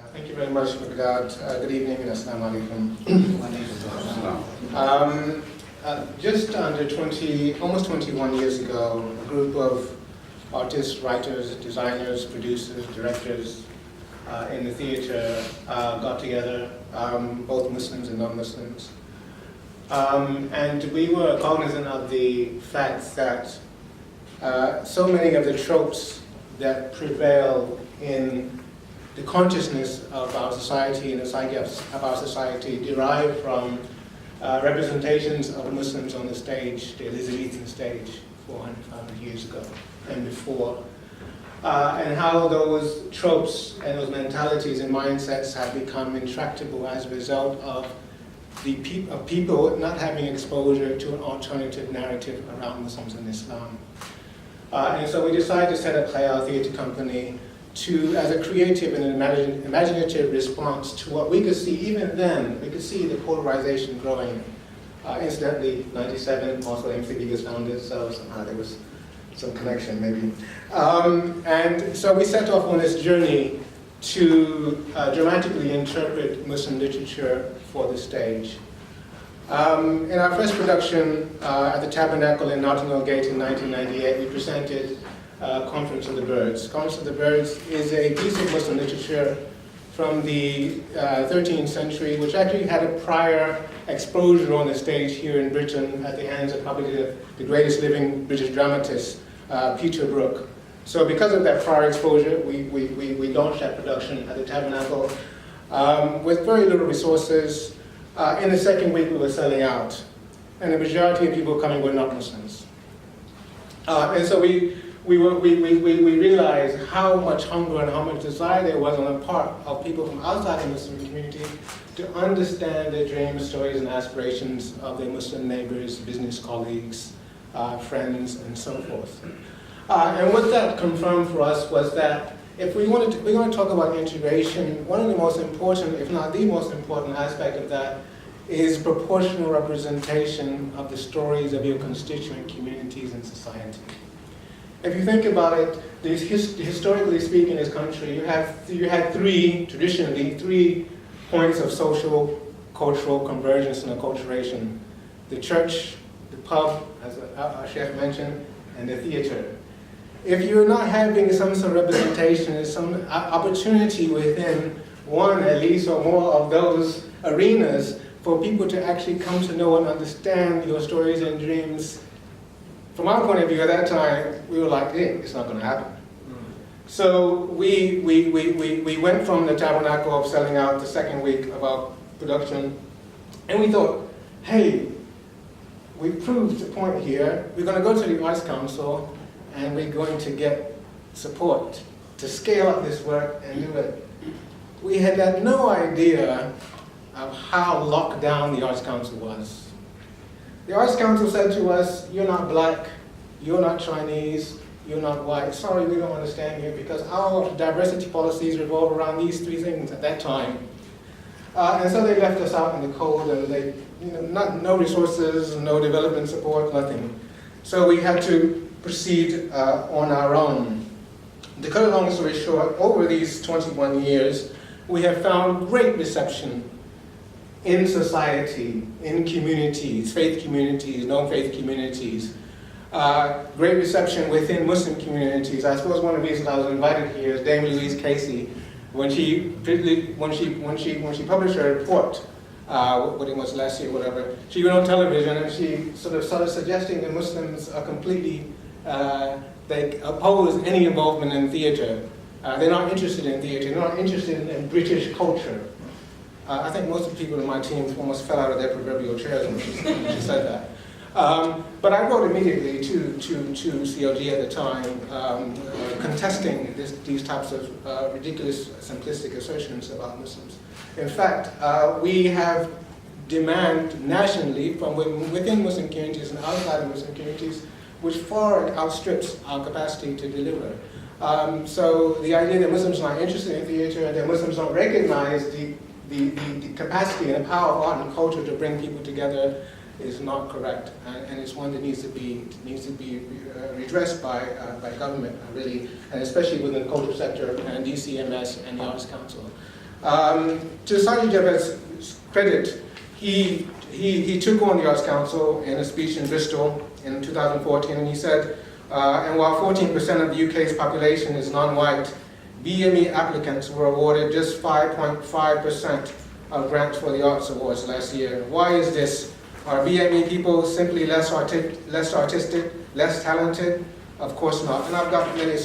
Thank you very much, Mugdad. Good evening and assalamu alaikum. Just under 20, almost 21 years ago, a group of artists, writers, designers, producers, directors in the theater got together, both Muslims and non-Muslims. And we were cognizant of the fact that so many of the tropes that prevail in the consciousness of our society and the psyche of our society derive from representations of Muslims on the stage, the Elizabethan stage, 400, 500 years ago and before. And how those tropes and those mentalities and mindsets have become intractable as a result of people not having exposure to an alternative narrative around Muslims and Islam. And so we decided to set up Khayal Theatre Company as a creative and imaginative response to what we could see even then. We could see the polarization growing. Incidentally, 97, also MCB was founded, so somehow there was some connection maybe. And so we set off on this journey to dramatically interpret Muslim literature for the stage. In our first production at the Tabernacle in Notting Hill Gate in 1998, we presented Conference of the Birds. Conference of the Birds is a piece of Muslim literature from the 13th century, which actually had a prior exposure on the stage here in Britain at the hands of probably the greatest living British dramatist, Peter Brook. So because of that prior exposure, we launched that production at the Tabernacle with very little resources. In the second week, we were selling out, and the majority of people coming were not Muslims. And so we realized how much hunger and how much desire there was on the part of people from outside the Muslim community to understand the dreams, stories, and aspirations of their Muslim neighbors, business colleagues, friends, and so forth. And what that confirmed for us was that if we're going to talk about integration, one of the most important, if not the most important aspect of that is proportional representation of the stories of your constituent communities and society. If you think about it, historically speaking in this country, you had traditionally three points of social, cultural convergence and acculturation. The church, the pub, as our chef mentioned, and the theater. If you're not having some sort of representation, some opportunity within one at least or more of those arenas for people to actually come to know and understand your stories and dreams, from our point of view at that time, we were like, hey, it's not going to happen. So we went from the Tabernacle of selling out the second week of our production, and we thought, hey, we proved the point here. We're going to go to the Arts Council, and we're going to get support to scale up this work and do it. We had no idea of how locked down the Arts Council was. The Arts Council said to us, you're not black, you're not Chinese, you're not white. Sorry, we don't understand you because our diversity policies revolve around these three things at that time. And so they left us out in the cold, and they, no resources, no development support, nothing. So we had to proceed on our own. To cut a long story short, over these 21 years, we have found great reception in society, in communities, faith communities, non-faith communities. Great reception within Muslim communities. I suppose one of the reasons I was invited here is Dame Louise Casey, when she published her report, what it was last year, whatever, she went on television and she sort of started suggesting that Muslims are completely, they oppose any involvement in theater. They're not interested in theater, they're not interested in British culture. I think most of the people in my team almost fell out of their proverbial chairs when she said that. But I wrote immediately to CLG at the time, contesting these types of ridiculous, simplistic assertions about Muslims. In fact, we have demand nationally from within Muslim communities and outside of Muslim communities, which far outstrips our capacity to deliver. So the idea that Muslims are not interested in theater and that Muslims don't recognize the capacity and the power of art and culture to bring people together is not correct, and it's one that needs to be redressed by government, really, and especially within the culture sector and DCMS and the Arts Council. To Saji Javed's credit, he took on the Arts Council in a speech in Bristol in 2014, and he said, and while 14% of the UK's population is non-white, BME applicants were awarded just 5.5% of grants for the Arts Awards last year. Why is this? Are BME people simply less artistic, less talented? Of course not. And I've got many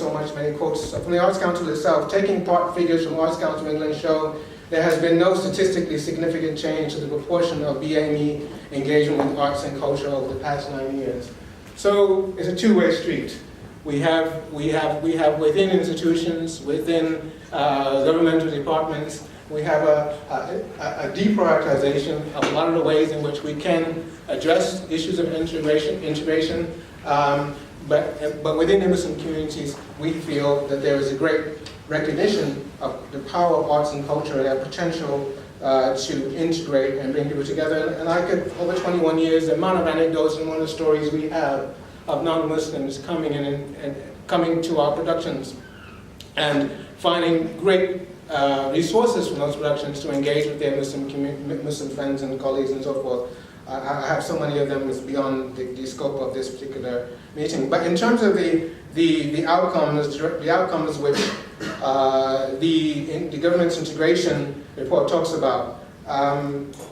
quotes from the Arts Council itself. Taking part figures from Arts Council England show there has been no statistically significant change to the proportion of BME engagement with arts and culture over the past 9 years. So it's a two-way street. We have within institutions, within governmental departments, we have a deprioritization of a lot of the ways in which we can address issues of integration. But within the Muslim communities, we feel that there is a great recognition of the power of arts and culture and their potential to integrate and bring people together. And I could, over 21 years, the amount of anecdotes and one of the stories we have of non-Muslims coming in and coming to our productions and finding great resources from those productions to engage with their Muslim friends and colleagues and so forth. I have so many of them, it's beyond the scope of this particular meeting. But in terms of the outcomes which the government's integration report talks about,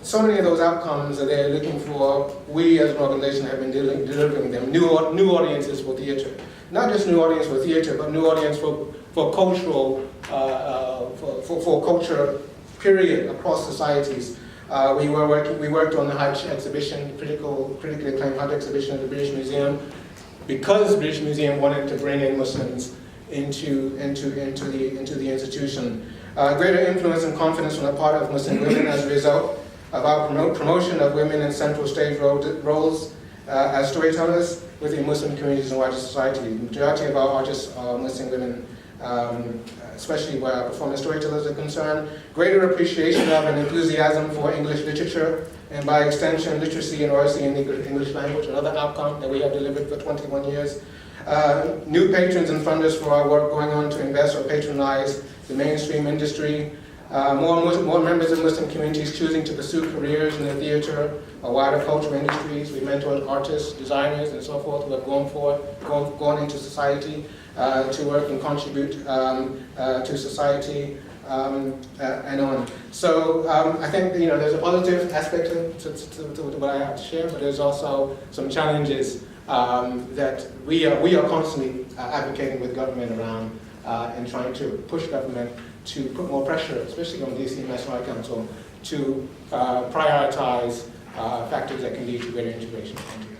so many of those outcomes that they're looking for, we as an organization have been delivering them. New audiences for theater. Not just new audience for theater, but new audience for cultural, for culture, period, across societies. We worked on the Hajj exhibition, critically acclaimed Hajj exhibition at the British Museum, because the British Museum wanted to bring in Muslims into the institution. Greater influence and confidence on the part of Muslim women as a result of our promotion of women in central stage roles as storytellers within Muslim communities and wider society. The majority of our artists are Muslim women, especially where performance storytellers are concerned. Greater appreciation of and enthusiasm for English literature, and by extension, literacy and oracy in the English language, another outcome that we have delivered for 21 years. New patrons and funders for our work going on to invest or patronize the mainstream industry. More members of Muslim communities choosing to pursue careers in the theater or wider cultural industries. We mentor artists, designers, and so forth who have gone into society to work and contribute to society and on. So I think there's a positive aspect to what I have to share, but there's also some challenges that we are constantly advocating with government around and trying to push government to put more pressure, especially on DC and National Art Council, to prioritize factors that can lead to greater integration. Thank you.